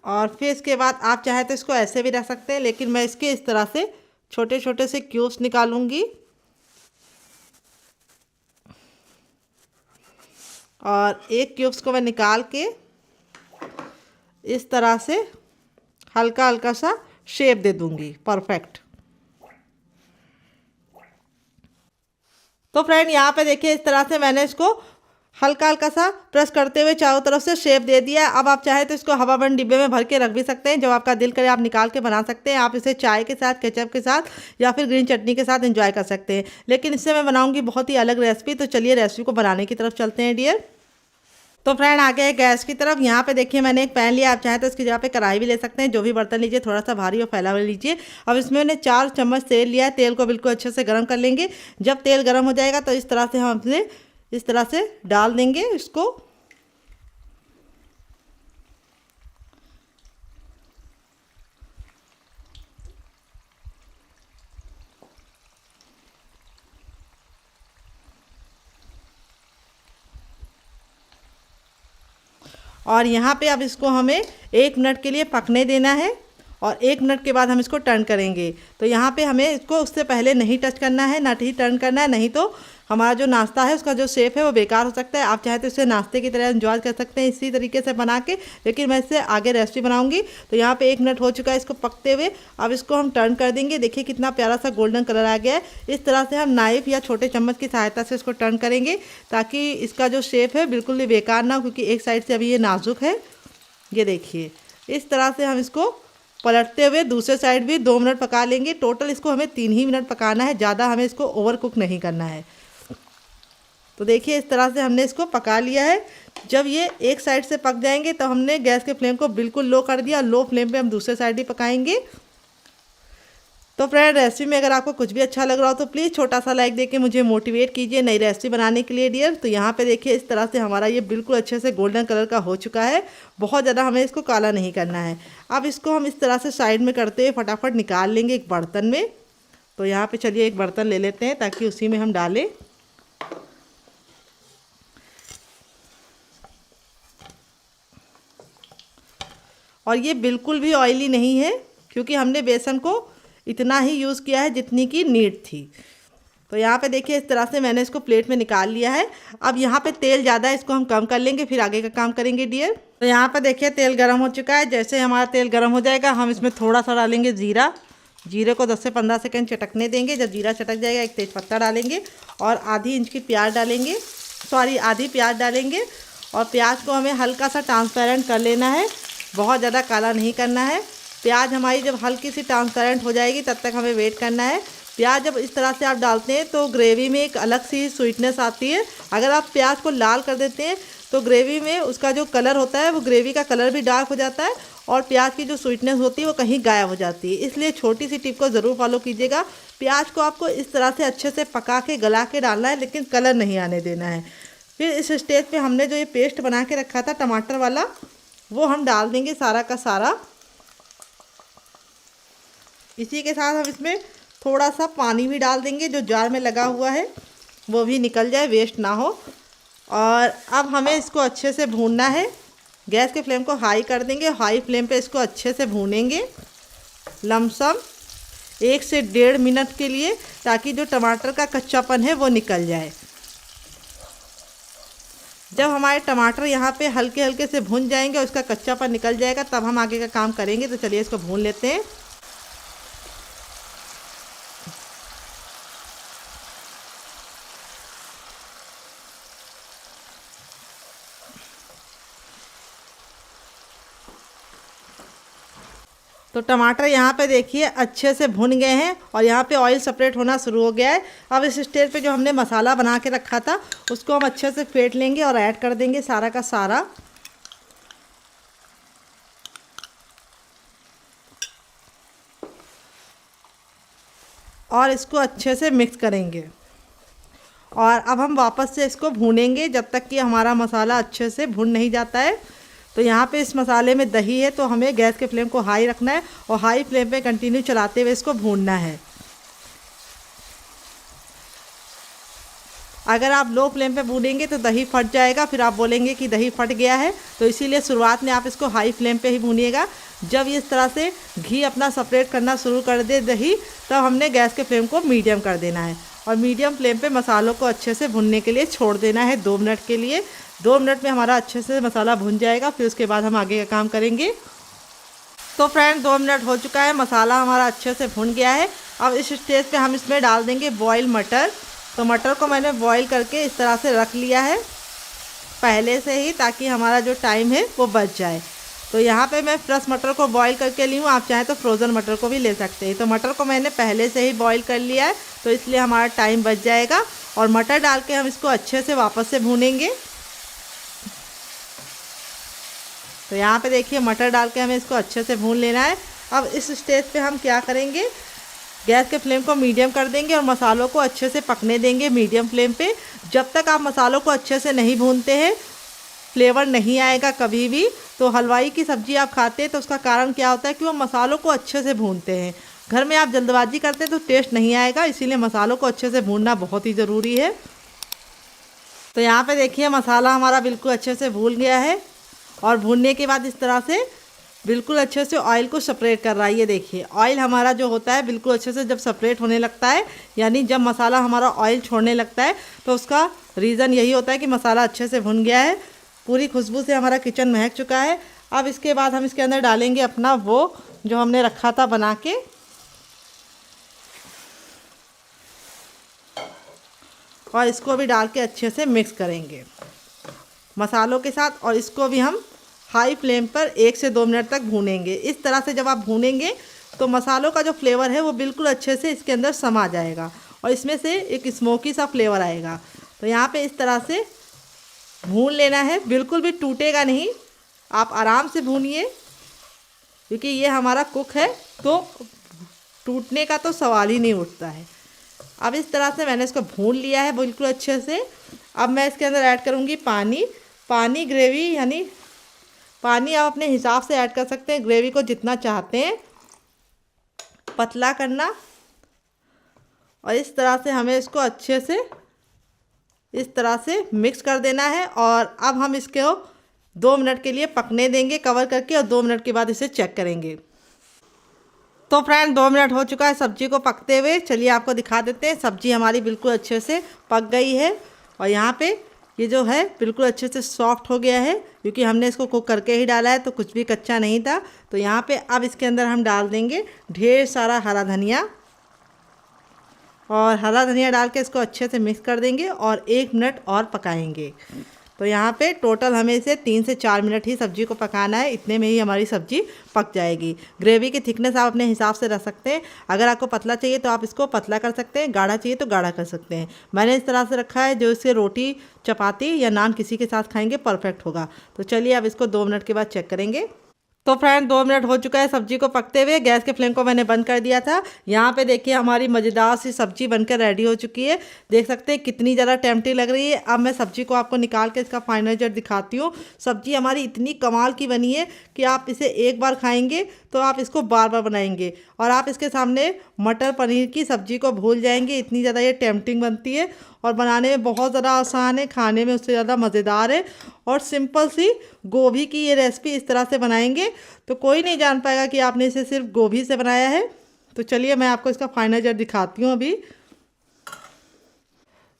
और फिर इसके बाद आप चाहे तो इसको ऐसे भी रख सकते हैं, लेकिन मैं इसके इस तरह से छोटे छोटे से क्यूब्स निकालूंगी और एक क्यूब्स को मैं निकाल के इस तरह से हल्का हल्का सा शेप दे दूंगी परफेक्ट। तो फ्रेंड यहाँ पे देखिए इस तरह से मैंने इसको हल्का हल्का सा प्रेस करते हुए चारों तरफ से शेप दे दिया। अब आप चाहे तो इसको हवाबंद डिब्बे में भर के रख भी सकते हैं, जब आपका दिल करे आप निकाल के बना सकते हैं। आप इसे चाय के साथ, केचप के साथ या फिर ग्रीन चटनी के साथ एंजॉय कर सकते हैं। लेकिन इससे मैं बनाऊंगी बहुत ही अलग रेसिपी। तो चलिए रेसिपी को बनाने की तरफ चलते हैं डियर। तो फ्रेंड आ गए गैस की तरफ। यहाँ पे देखिए मैंने एक पैन लिया, आप चाहें तो इसकी जगह पे कढ़ाई भी ले सकते हैं। जो भी बर्तन लीजिए थोड़ा सा भारी और फैला हुआ लीजिए। अब इसमें मैंने 4 चम्मच तेल लिया है। तेल को बिल्कुल अच्छे से गर्म कर लेंगे। जब तेल गर्म हो जाएगा तो इस तरह से हम इसे इस तरह से डाल देंगे इसको। और यहाँ पे अब इसको हमें 1 मिनट के लिए पकने देना है और 1 मिनट के बाद हम इसको टर्न करेंगे। तो यहाँ पे हमें इसको उससे पहले नहीं टच करना है, ना ही टर्न करना है, नहीं तो हमारा जो नाश्ता है उसका जो शेप है वो बेकार हो सकता है। आप चाहे तो इसे नाश्ते की तरह एंजॉय कर सकते हैं इसी तरीके से बना के, लेकिन मैं इससे आगे रेसिपी बनाऊंगी। तो यहाँ पे 1 मिनट हो चुका है इसको पकते हुए। अब इसको हम टर्न कर देंगे। देखिए कितना प्यारा सा गोल्डन कलर आ गया है। इस तरह से हम नाइफ या छोटे चम्मच की सहायता से इसको टर्न करेंगे ताकि इसका जो शेप है बिल्कुल भी बेकार ना हो, क्योंकि एक साइड से अभी ये नाजुक है। ये देखिए इस तरह से हम इसको पलटते हुए दूसरे साइड भी 2 मिनट पका लेंगे। टोटल इसको हमें 3 ही मिनट पकाना है, ज़्यादा हमें इसको ओवर कुक नहीं करना है। तो देखिए इस तरह से हमने इसको पका लिया है। जब ये एक साइड से पक जाएंगे तो हमने गैस के फ्लेम को बिल्कुल लो कर दिया। लो फ्लेम पे हम दूसरे साइड ही पकाएंगे। तो फ्रेंड रेसिपी में अगर आपको कुछ भी अच्छा लग रहा हो तो प्लीज़ छोटा सा लाइक देके मुझे मोटिवेट कीजिए नई रेसिपी बनाने के लिए डियर। तो यहाँ पे देखिए इस तरह से हमारा ये बिल्कुल अच्छे से गोल्डन कलर का हो चुका है। बहुत ज़्यादा हमें इसको काला नहीं करना है। अब इसको हम इस तरह से साइड में करते हुए फटाफट निकाल लेंगे एक बर्तन में। तो यहाँ पर चलिए एक बर्तन ले लेते हैं ताकि उसी में हम डालें। और ये बिल्कुल भी ऑयली नहीं है, क्योंकि हमने बेसन को इतना ही यूज़ किया है जितनी की नीड थी। तो यहाँ पे देखिए इस तरह से मैंने इसको प्लेट में निकाल लिया है। अब यहाँ पे तेल ज़्यादा है, इसको हम कम कर लेंगे, फिर आगे का काम करेंगे डियर। तो यहाँ पे देखिए तेल गर्म हो चुका है। जैसे हमारा तेल गर्म हो जाएगा हम इसमें थोड़ा सा डालेंगे जीरा। जीरे को 10 से 15 सेकंड चटकने देंगे। जब जीरा चटक जाएगा एक तेज़पत्ता डालेंगे और आधी इंच की प्याज डालेंगे, आधी प्याज डालेंगे। और प्याज को हमें हल्का सा ट्रांसपेरेंट कर लेना है, बहुत ज़्यादा काला नहीं करना है। प्याज हमारी जब हल्की सी ट्रांसपेरेंट हो जाएगी तब तक हमें वेट करना है। प्याज जब इस तरह से आप डालते हैं तो ग्रेवी में एक अलग सी स्वीटनेस आती है। अगर आप प्याज को लाल कर देते हैं तो ग्रेवी में उसका जो कलर होता है वो ग्रेवी का कलर भी डार्क हो जाता है और प्याज की जो स्वीटनेस होती है वो कहीं गायब हो जाती है। इसलिए छोटी सी टिप को ज़रूर फॉलो कीजिएगा। प्याज को आपको इस तरह से अच्छे से पका के गला के डालना है, लेकिन कलर नहीं आने देना है। फिर इस स्टेज पे हमने जो ये पेस्ट बना के रखा था टमाटर वाला, वो हम डाल देंगे सारा का सारा। इसी के साथ हम इसमें थोड़ा सा पानी भी डाल देंगे, जो जार में लगा हुआ है वो भी निकल जाए, वेस्ट ना हो। और अब हमें इसको अच्छे से भूनना है। गैस के फ्लेम को हाई कर देंगे, हाई फ्लेम पे इसको अच्छे से भूनेंगे लमसम 1 से 1.5 मिनट के लिए, ताकि जो टमाटर का कच्चापन है वो निकल जाए। जब हमारे टमाटर यहाँ पे हल्के हल्के से भून जाएंगे और उसका कच्चापन निकल जाएगा, तब हम आगे का काम करेंगे। तो चलिए इसको भून लेते हैं। तो टमाटर यहाँ पे देखिए अच्छे से भुन गए हैं और यहाँ पे ऑयल सेपरेट होना शुरू हो गया है। अब इस स्टेज पे जो हमने मसाला बना के रखा था उसको हम अच्छे से फेंट लेंगे और ऐड कर देंगे सारा का सारा। और इसको अच्छे से मिक्स करेंगे और अब हम वापस से इसको भूनेंगे जब तक कि हमारा मसाला अच्छे से भुन नहीं जाता है। तो यहाँ पे इस मसाले में दही है, तो हमें गैस के फ्लेम को हाई रखना है और हाई फ्लेम पे कंटिन्यू चलाते हुए इसको भूनना है। अगर आप लो फ्लेम पे भूनेंगे तो दही फट जाएगा, फिर आप बोलेंगे कि दही फट गया है। तो इसीलिए शुरुआत में आप इसको हाई फ्लेम पे ही भूनिएगा। जब इस तरह से घी अपना सेपरेट करना शुरू कर दे दही, तब हमने गैस के फ्लेम को मीडियम कर देना है और मीडियम फ्लेम पे मसालों को अच्छे से भुनने के लिए छोड़ देना है 2 मिनट के लिए। 2 मिनट में हमारा अच्छे से मसाला भुन जाएगा, फिर उसके बाद हम आगे का काम करेंगे। तो फ्रेंड 2 मिनट हो चुका है, मसाला हमारा अच्छे से भुन गया है। अब इस स्टेज पे हम इसमें डाल देंगे बॉयल मटर। तो मटर को मैंने बॉयल करके इस तरह से रख लिया है पहले से ही, ताकि हमारा जो टाइम है वो बच जाए। तो यहाँ पे मैं फ्रेश मटर को बॉईल करके ली हूँ, आप चाहें तो फ्रोज़न मटर को भी ले सकते हैं। तो मटर को मैंने पहले से ही बॉईल कर लिया है, तो इसलिए हमारा टाइम बच जाएगा। और मटर डाल के हम इसको अच्छे से वापस से भूनेंगे। तो यहाँ पे देखिए मटर डाल के हमें इसको अच्छे से भून लेना है। अब इस स्टेज पे हम क्या करेंगे, गैस के फ्लेम को मीडियम कर देंगे और मसालों को अच्छे से पकने देंगे मीडियम फ्लेम पे। जब तक आप मसालों को अच्छे से नहीं भूनते हैं फ्लेवर नहीं आएगा कभी भी। तो हलवाई की सब्ज़ी आप खाते हैं तो उसका कारण क्या होता है कि वो मसालों को अच्छे से भूनते हैं। घर में आप जल्दबाजी करते हैं तो टेस्ट नहीं आएगा, इसीलिए मसालों को अच्छे से भूनना बहुत ही ज़रूरी है। तो यहाँ पे देखिए मसाला हमारा बिल्कुल अच्छे से भून गया है और भूनने के बाद इस तरह से बिल्कुल अच्छे से ऑयल को सेपरेट कर रहा है। ये देखिए ऑयल हमारा जो होता है बिल्कुल अच्छे से जब सेपरेट होने लगता है, यानी जब मसाला हमारा ऑयल छोड़ने लगता है, तो उसका रीज़न यही होता है कि मसाला अच्छे से भुन गया है। पूरी खुशबू से हमारा किचन महक चुका है। अब इसके बाद हम इसके अंदर डालेंगे अपना वो जो हमने रखा था बना के, और इसको भी डाल के अच्छे से मिक्स करेंगे मसालों के साथ। और इसको भी हम हाई फ्लेम पर 1 से 2 मिनट तक भूनेंगे। इस तरह से जब आप भूनेंगे तो मसालों का जो फ्लेवर है वो बिल्कुल अच्छे से इसके अंदर समा जाएगा और इसमें से एक स्मोकी सा फ्लेवर आएगा। तो यहाँ पे इस तरह से भून लेना है, बिल्कुल भी टूटेगा नहीं। आप आराम से भूनिए क्योंकि ये हमारा कुक है, तो टूटने का तो सवाल ही नहीं उठता है। अब इस तरह से मैंने इसको भून लिया है बिल्कुल अच्छे से। अब मैं इसके अंदर ऐड करूँगी पानी ग्रेवी, यानी पानी आप अपने हिसाब से ऐड कर सकते हैं, ग्रेवी को जितना चाहते हैं पतला करना। और इस तरह से हमें इसको अच्छे से इस तरह से मिक्स कर देना है। और अब हम इसको 2 मिनट के लिए पकने देंगे कवर करके, और 2 मिनट के बाद इसे चेक करेंगे। तो फ्रेंड 2 मिनट हो चुका है सब्जी को पकते हुए। चलिए आपको दिखा देते हैं। सब्जी हमारी बिल्कुल अच्छे से पक गई है और यहाँ पे ये जो है बिल्कुल अच्छे से सॉफ्ट हो गया है, क्योंकि हमने इसको कुक करके ही डाला है, तो कुछ भी कच्चा नहीं था। तो यहाँ पे अब इसके अंदर हम डाल देंगे ढेर सारा हरा धनिया, और हरा धनिया डाल के इसको अच्छे से मिक्स कर देंगे और 1 मिनट और पकाएंगे। तो तो यहाँ पे टोटल हमें इसे 3 से 4 मिनट ही सब्जी को पकाना है। इतने में ही हमारी सब्जी पक जाएगी। ग्रेवी की थिकनेस आप अपने हिसाब से रख सकते हैं। अगर आपको पतला चाहिए तो आप इसको पतला कर सकते हैं, गाढ़ा चाहिए तो गाढ़ा कर सकते हैं। मैंने इस तरह से रखा है जो इससे रोटी, चपाती या नान किसी के साथ खाएंगे परफेक्ट होगा। तो चलिए अब इसको 2 मिनट के बाद चेक करेंगे। तो फ्रेंड 2 मिनट हो चुका है सब्जी को पकते हुए। गैस के फ्लेम को मैंने बंद कर दिया था। यहाँ पे देखिए हमारी मज़ेदार सी सब्जी बनकर रेडी हो चुकी है। देख सकते हैं कितनी ज़्यादा टेम्पटिंग लग रही है। अब मैं सब्जी को आपको निकाल के इसका फाइनल रिजल्ट दिखाती हूँ। सब्जी हमारी इतनी कमाल की बनी है कि आप इसे एक बार खाएंगे तो आप इसको बार बार बनाएंगे और आप इसके सामने मटर पनीर की सब्जी को भूल जाएंगे। इतनी ज़्यादा ये टेम्पटिंग बनती है और बनाने में बहुत ज़्यादा आसान है, खाने में उससे ज़्यादा मज़ेदार है। और सिंपल सी गोभी की ये रेसिपी इस तरह से बनाएंगे तो कोई नहीं जान पाएगा कि आपने इसे सिर्फ गोभी से बनाया है। तो चलिए मैं आपको इसका फाइनल रिजल्ट दिखाती हूँ अभी।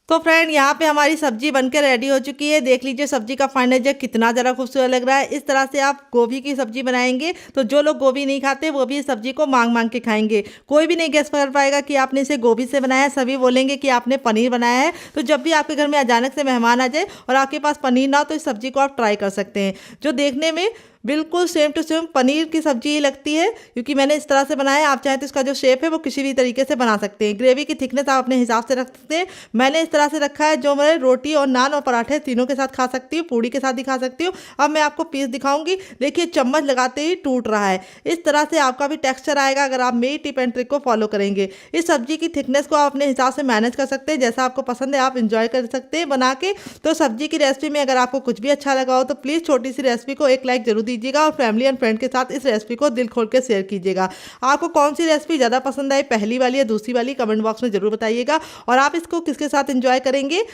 तो फ्रेंड यहाँ पे हमारी सब्जी बनकर रेडी हो चुकी है। देख लीजिए सब्जी का फाइनल रिजल्ट कितना ज़रा खूबसूरत लग रहा है। इस तरह से आप गोभी की सब्जी बनाएंगे तो जो लोग गोभी नहीं खाते वो भी इस सब्जी को मांग मांग के खाएंगे। कोई भी नहीं गेस कर पाएगा कि आपने इसे गोभी से बनाया है। सभी बोलेंगे कि आपने पनीर बनाया है। तो जब भी आपके घर में अचानक से मेहमान आ जाए और आपके पास पनीर ना हो तो इस सब्जी को आप ट्राई कर सकते हैं, जो देखने में बिल्कुल सेम टू सेम पनीर की सब्जी ही लगती है, क्योंकि मैंने इस तरह से बनाया है। आप चाहें तो इसका जो शेप है वो किसी भी तरीके से बना सकते हैं। ग्रेवी की थिकनेस आप अपने हिसाब से रख सकते हैं। मैंने इस तरह से रखा है जो मैं रोटी और नान और पराठे तीनों के साथ खा सकती हूँ, पूड़ी के साथ भी खा सकती हूँ। अब मैं आपको पीस दिखाऊंगी। देखिए चम्मच लगाते ही टूट रहा है। इस तरह से आपका भी टेक्सचर आएगा अगर आप मेरी टिप एंड ट्रिक को फॉलो करेंगे। इस सब्जी की थिकनेस को आप अपने हिसाब से मैनेज कर सकते हैं, जैसा आपको पसंद है आप इंजॉय कर सकते हैं बना के। तो सब्जी की रेसिपी में अगर आपको कुछ भी अच्छा लगा हो तो प्लीज़ छोटी सी रेसिपी को एक लाइक जरूर दीजिएगा और फैमिली फ्रेंड के साथ इस रेसिपी को दिल खोल के शेयर कीजिएगा। आपको कौन सी रेसिपी ज़्यादा पसंद आई, पहली वाली या दूसरी वाली, कमेंट बॉक्स में जरूर बताइएगा। और आप इसको किसके साथ एंजॉय करेंगे,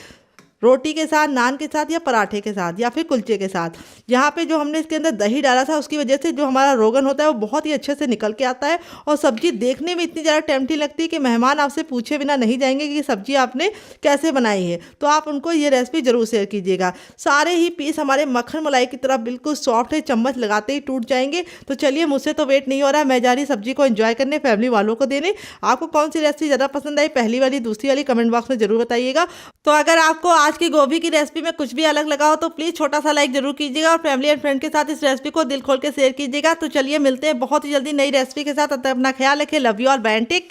रोटी के साथ, नान के साथ या पराठे के साथ या फिर कुलचे के साथ। यहाँ पे जो हमने इसके अंदर दही डाला था उसकी वजह से जो हमारा रोगन होता है वो बहुत ही अच्छे से निकल के आता है। और सब्जी देखने में इतनी ज़्यादा टेम्पटिंग लगती है कि मेहमान आपसे पूछे बिना नहीं जाएंगे कि सब्जी आपने कैसे बनाई है। तो आप उनको ये रेसिपी जरूर शेयर कीजिएगा। सारे ही पीस हमारे मक्खन मलाई की तरह बिल्कुल सॉफ्ट है, चम्मच लगाते ही टूट जाएंगे। तो चलिए मुझसे तो वेट नहीं हो रहा है, मैं जा रही सब्जी को एंजॉय करने, फैमिली वालों को देने। आपको कौन सी रेसिपी ज़्यादा पसंद आई, पहली वाली दूसरी वाली, कमेंट बॉक्स में जरूर बताइएगा। तो अगर आपको आज की गोभी की रेसिपी में कुछ भी अलग लगा हो तो प्लीज़ छोटा सा लाइक जरूर कीजिएगा और फैमिली एंड फ्रेंड के साथ इस रेसिपी को दिल खोल के शेयर कीजिएगा। तो चलिए मिलते हैं बहुत ही जल्दी नई रेसिपी के साथ। तब तक अपना ख्याल रखें। लव यू और बाय, टेक केयर।